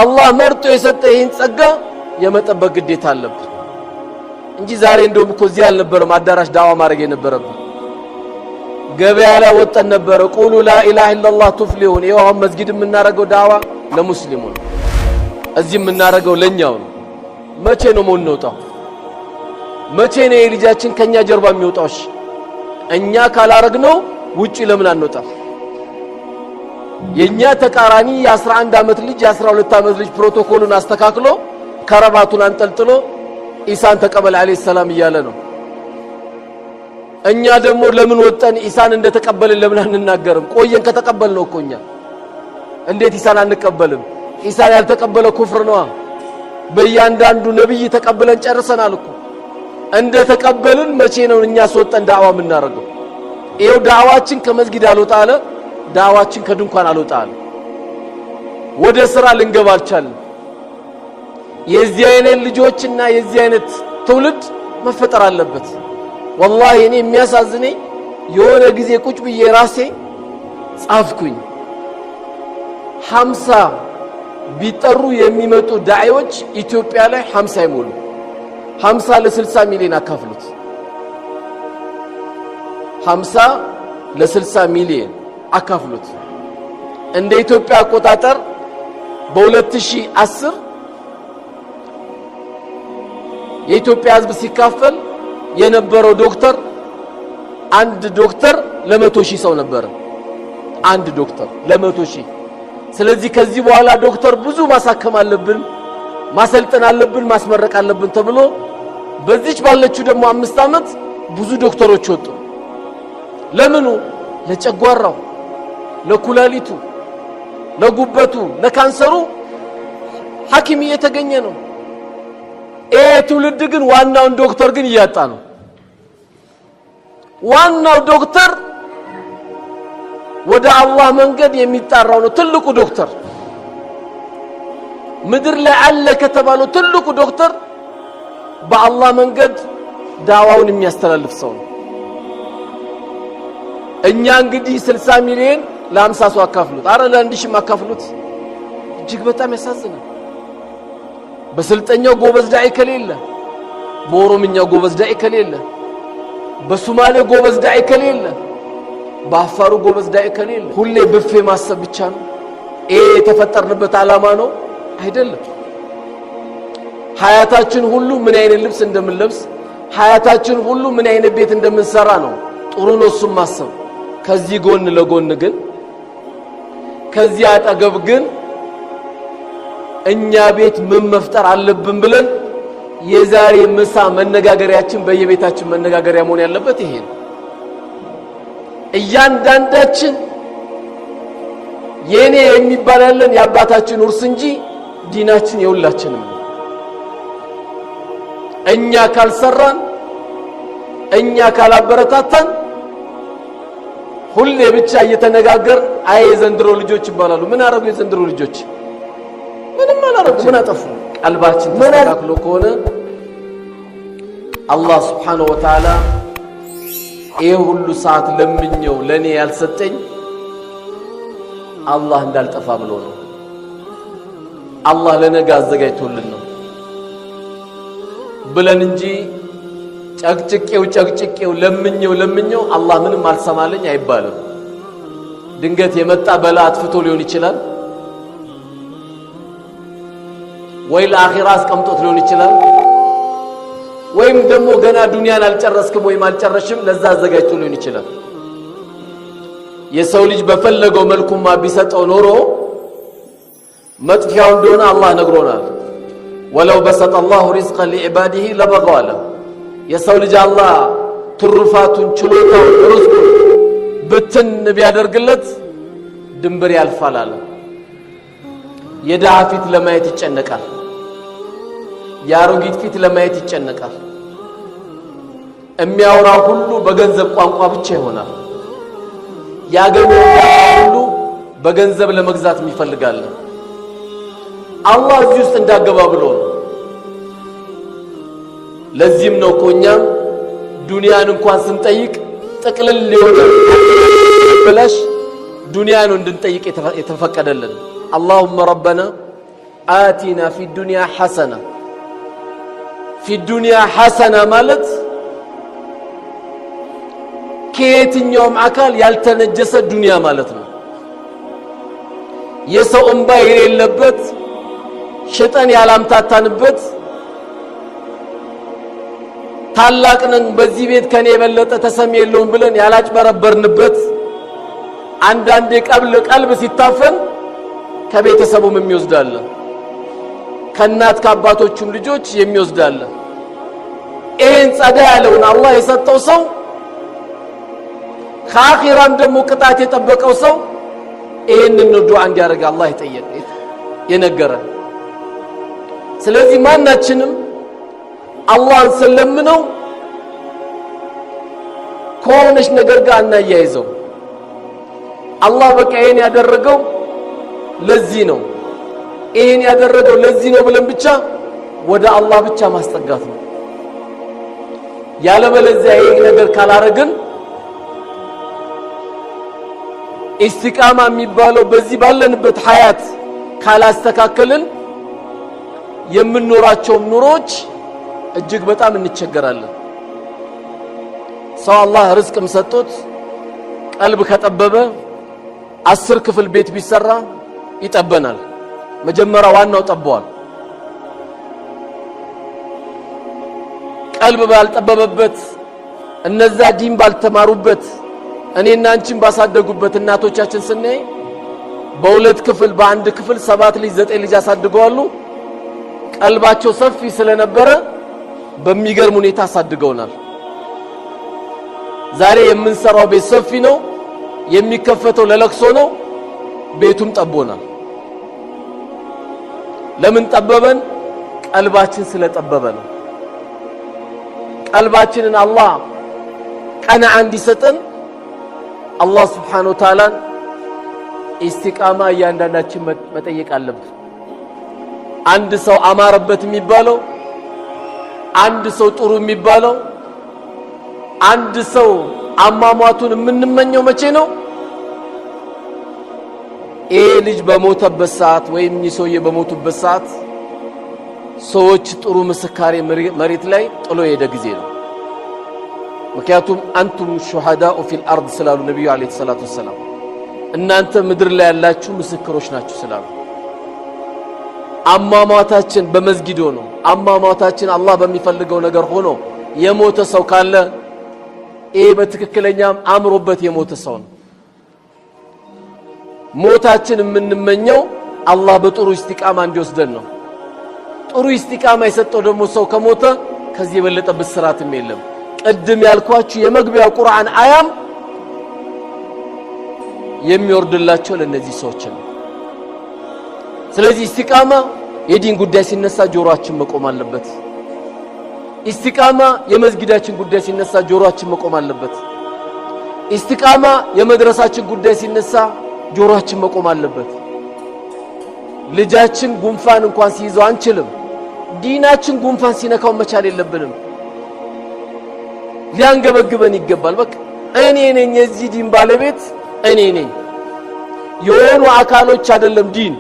አላህ መርጦ የሰጠህ ይህን ጸጋ የመጠበቅ ግዴታ አለብህ እንጂ ዛሬ እንደውም እኮ እዚህ አልነበረም አዳራሽ ዳዋ ማድረግ የነበረብህ ገበያ ላይ ወጣን ነበር ቁሉ ላ ኢላሃ ኢላላህ ቱፍሊሁን ይኸው መስጊድ የምናረገው ዳዋ ለሙስሊሙን እዚህ የምናረገው ለኛው ነው መቼ ነው የምንወጣው መቼ ነው የልጃችን ከኛ ጀርባ የሚወጣው እኛ ካላረግነው ውጪ ለምን አንወጣም የኛ ተቃራኒ የ11 አመት ልጅ የ12 አመት ልጅ ፕሮቶኮሉን አስተካክሎ ከረባቱን አንጠልጥሎ ኢሳን ተቀበል አለይሂ ሰላም እያለ ነው እኛ ደግሞ ለምን ወጣን ኢሳን እንደተቀበልን ለምን አንናገርም ቆየን ከተቀበልነው እኮኛ እንዴት ኢሳን አንቀበልም ኢሳን ያልተቀበለ ኩፍር ነው በእያንዳንዱ ነብይ ተቀበለን ጨርሰናል እኮ እንደተቀበልን መቼ ነው እኛ ወጣን ዳዋ የምናረገው ይሄው ዳዋችን ከመስጊድ አልወጣለ ዳዋችን ከድንኳን አልወጣለ ወደ ስራ ልንገባ አልቻልን የዚህ አይነት ልጆችና የዚህ አይነት ትውልድ መፈጠር አለበት والله እኔ የሚያሳዝነኝ የሆነ ጊዜ ቁጭ ብዬ ራሴ ጻፍኩኝ 50 ቢጠሩ የሚመጡ ዳዒዎች ኢትዮጵያ ላይ 50 ይሞሉ 50 ለ60 ሚሊዮን አካፍሉት 50 ለ60 ሚሊዮን አካፍሉት እንደ ኢትዮጵያ አቆጣጠር በ2010 የኢትዮጵያ ህዝብ ሲካፈል የነበረው ዶክተር አንድ ዶክተር ለ100,000 ሰው ነበር አንድ ዶክተር ለ100,000 ስለዚህ ከዚህ በኋላ ዶክተር ብዙ ማሳከም አለብን ማሰልጠን አለብን ማስመረቅ አለብን ተብሎ በዚች ባለችው ደግሞ 5 አመት ብዙ ዶክተሮች ወጡ ለምኑ ለጨጓራው ለኩላሊቱ ለጉበቱ ለካንሰሩ ሐኪም እየተገኘ ነው ትውልድ ግን ዋናውን ዶክተር ግን እያጣ ነው ዋናው ዶክተር ወደ አላህ መንገድ የሚጣራው ነው ትልቁ ዶክተር ምድር ላይ አለ ከተባለው ትልቁ ዶክተር በአላህ መንገድ ዳዋውን የሚያስተላልፍ ሰው ነው እኛ እንግዲህ 60 ሚሊዮን ለ50 ሰው አካፍሉት አረ ለ1000 አካፍሉት እጅግ በጣም ያሳዝናል በስልጠኛው ጎበዝ ዳዒ ከሌለ በኦሮምኛው ጎበዝ ዳዒ ከሌለ በሶማሌ ጎበዝ ዳዒ ከሌለ በአፋሩ ጎበዝ ዳዒ ከሌለ ሁሌ ብፌ ማሰብ ብቻ ነው የተፈጠርንበት ዓላማ ነው አይደለም ሐያታችን ሁሉ ምን አይነት ልብስ እንደምንለብስ ሐያታችን ሁሉ ምን አይነት ቤት እንደምንሰራ ነው ጥሩ ነው እሱም ማሰብ ከዚህ ጎን ለጎን ግን ከዚህ አጠገብ ግን እኛ ቤት ምን መፍጠር አለብን ብለን የዛሬ ምሳ መነጋገሪያችን በየቤታችን መነጋገሪያ መሆን ያለበት ይሄ ነው እያንዳንዳችን የኔ የሚባላለን ያባታችን ውርስ እንጂ ዲናችን የሁላችንም ነው እኛ ካልሰራን እኛ ካላበረታታን ሁሌ ብቻ እየተነጋገር አይ ዘንድሮ ልጆች ይባላሉ ምን አረጉ የዘንድሮ ልጆች ምንም አላረጉ ምን አጠፉ ቀልባችን ተስተካክሎ ከሆነ አላህ Subhanahu Wa Ta'ala ይሄ ሁሉ ሰዓት ለምኘው ለኔ ያልሰጠኝ አላህ እንዳልጠፋ ብሎ ነው አላህ ለነገ አዘጋጅቶልን ነው ብለን እንጂ ጨቅጭቄው ለምኘው አላህ ምንም አልሰማለኝ አይባልም ድንገት የመጣ በላ አጥፍቶ ሊሆን ይችላል ወይ ለአኺራ አስቀምጦት ሊሆን ይችላል ወይም ደግሞ ገና ዱንያን አልጨረስክም ወይም አልጨረሽም ለዛ አዘጋጅቶ ሊሆን ይችላል የሰው ልጅ በፈለገው መልኩማ ቢሰጠው ኖሮ መጥፊያው እንደሆነ አላህ ነግሮናል ወለው በሰጠ الله رزقا لعباده لبغوا له የሰው ልጅ አላህ ትሩፋቱን ችሎታው ርዝቁን በትን ቢያደርግለት ድንበር ያልፋል አለ የድሃ ፊት ለማየት ይጨነቃል ያሮጊት ፊት ለማየት ይጨነቃል የሚያወራው ሁሉ በገንዘብ ቋንቋ ብቻ ይሆናል ያገኘው ሁሉ በገንዘብ ለመግዛት ይፈልጋል አላህ እዚህ ውስጥ እንዳገባ ብሎ ለዚህም ነው ኮኛም ዱንያን እንኳን ስንጠይቅ ጥቅልል ሊሆን ብለሽ ዱንያን እንድንጠይቅ የተፈቀደልን اللهم ربنا آتنا في الدنيا حسنة في الدنيا حسنة مالت كيتن يوم عكال يالتنجس الدنيا مالتنا يسو انباير اللبت شيطان يالام تاتانبت ታላቅነን በዚህ ቤት ከኔ የበለጠ ተሰሚ የለውም ብለን ያላጭበረበርንበት አንዳንዴ ቀልብ ሲታፈን ከቤተሰቡም የሚወስዳለ ከናት ከአባቶቹም ልጆች የሚወስዳለ ይሄን ጸዳ ያለውን አላህ የሰጠው ሰው ከአኺራም ደግሞ ቅጣት የጠበቀው ሰው ይሄንን ዱዓ እንዲያደርግ አላህ ይጠየቅ የነገረን ስለዚህ ማናችንም አላህን ስለምነው ከሆነች ነገር ጋር እናያይዘው አላህ በቃ ይሄን ያደረገው ለዚህ ነው ይሄን ያደረገው ለዚህ ነው ብለን ብቻ ወደ አላህ ብቻ ማስጠጋት ነው ያለበለዚያ ይሄ ነገር ካላረግን ኢስቲቃማ የሚባለው በዚህ ባለንበት ሐያት ካላስተካከልን የምንኖራቸው ኑሮች እጅግ በጣም እንቸገራለን ሰው አላህ ርዝቅም ሰጥቶት ቀልብ ከጠበበ 10 ክፍል ቤት ቢሰራ ይጠበናል መጀመሪያ ዋናው ጠበዋል ቀልብ ባልጠበበበት እነዛ ዲን ባልተማሩበት እኔና አንቺን ባሳደጉበት እናቶቻችን ስናይ በሁለት ክፍል በአንድ ክፍል 7 ልጅ 9 ልጅ አሳድገዋሉ ቀልባቸው ሰፊ ስለነበረ በሚገርም ሁኔታ አሳድገውናል ዛሬ የምንሰራው ቤት ሰፊ ነው የሚከፈተው ለለቅሶ ነው ቤቱም ጠቦናል ለምን ጠበበን ቀልባችን ስለጠበበ ነው ቀልባችንን አላህ ቀናዓ እንዲሰጠን አላህ Subhanahu Wa Ta'ala ኢስቲቃማ ያንዳንዳችን መጠየቅ አለብን አንድ ሰው አማረበት የሚባለው አንድ ሰው ጥሩ የሚባለው አንድ ሰው አማማቱን የምንመኘው መቼ ነው ይሄ ልጅ በሞተበት ሰዓት ወይም ይሶየ በሞቱበት ሰዓት ሰዎች ጥሩ መስካሪ መሬት ላይ ጥሎ የሄደ ጊዜ ነው ምክንያቱም አንቱም ሹሃዳኡ ፊል አርድ ስላሉ ነብዩ አለይሂ ሰላቱ ወሰለም እናንተ ምድር ላይ ያላችሁ ምስክሮች ናችሁ ስላሉ አማማታችን በመስጊድ ሆኖ አማማታችን አላህ በሚፈልገው ነገር ሆኖ የሞተ ሰው ካለ ይሄ በትክክለኛም አምሮበት የሞተ ሰው ነው ሞታችን የምንመኘው አላህ በጥሩ ኢስቲቃማ እንዲወስደን ነው ጥሩ ኢስቲቃማ የሰጠው ደግሞ ሰው ከሞተ ከዚህ የበለጠ ብስራትም የለም ቅድም ያልኳችሁ የመግቢያው ቁርአን አያም የሚወርድላቸው ለነዚህ ሰዎች ነው ስለዚህ ኢስቲቃማ የዲን ጉዳይ ሲነሳ ጆሮአችን መቆም አለበት ኢስቲቃማ የመስጊዳችን ጉዳይ ሲነሳ ጆሮአችን መቆም አለበት ኢስቲቃማ የመድረሳችን ጉዳይ ሲነሳ ጆሮአችን መቆም አለበት ልጃችን ጉንፋን እንኳን ሲይዘው አንችልም ዲናችን ጉንፋን ሲነካው መቻል የለብንም ሊያንገበግበን ይገባል በቃ እኔ ነኝ የዚህ ዲን ባለቤት እኔ ነኝ የሆኑ አካሎች አይደለም ዲን